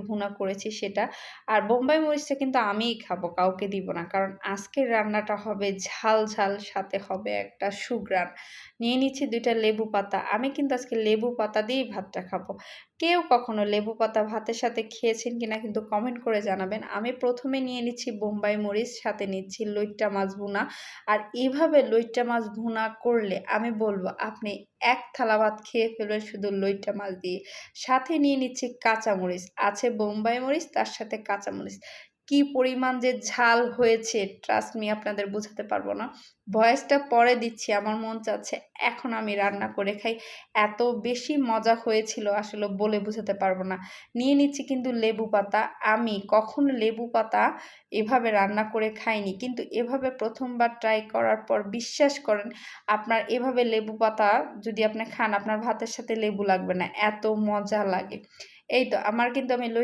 ভুনা করেছি সেটা। আর বোম্বাই মরিচটা কিন্তু আমিই খাবো, কাউকে দিব না। কারণ আজকের রান্নাটা হবে ঝাল, ঝাল সাথে হবে একটা সুঘ্রাণ। নিয়ে নিচ্ছি ২ টা লেবু পাতা। আমি কিন্তু আজকে লেবু পাতা দিয়েই ভাতটা খাবো। কেউ কখনো লেবু পাতা ভাতের সাথে খেয়েছেন কিনা কিন্তু কমেন্ট করে জানাবেন। আমি ১ম এ নিয়ে নিচ্ছি বোম্বাই মরিচ, সাথে নিচ্ছি লইট্টা মাছ ভুনা। আর এভাবে লইট্টা মাছ ভুনা করলে আমি বলব আপনি ১ থালা ভাত খেয়ে ফেলবেন শুধু লইট্টা মাছ দিয়ে। সাথে নিয়ে নিচ্ছি কাঁচামরিচ। আছে বোম্বাই মরিচ তার সাথে কাঁচামরিচ। কি পরিমাণ যে ঝাল হয়েছে ট্রাস্ট মি আপনাদের বোঝাতে পারব না। ভয়েসটা পরে দিচ্ছি আমার মন চাচ্ছে এখন আমি রান্না করে খাই। এত বেশি মজা হয়েছিল আসলে বলে বোঝাতে পারব না। নিয়ে নিচ্ছি কিন্তু লেবু পাতা। আমি কখনো লেবু পাতা এভাবে রান্না করে খাইনি। কিন্তু এভাবে ১ম বার ট্রাই করার পর বিশ্বাস করেন আপনার এভাবে লেবু পাতা যদি আপনি খান আপনার ভাতের সাথে লেবু লাগবে না। এত মজা লাগে। এই তো আমার কিন্তু আমি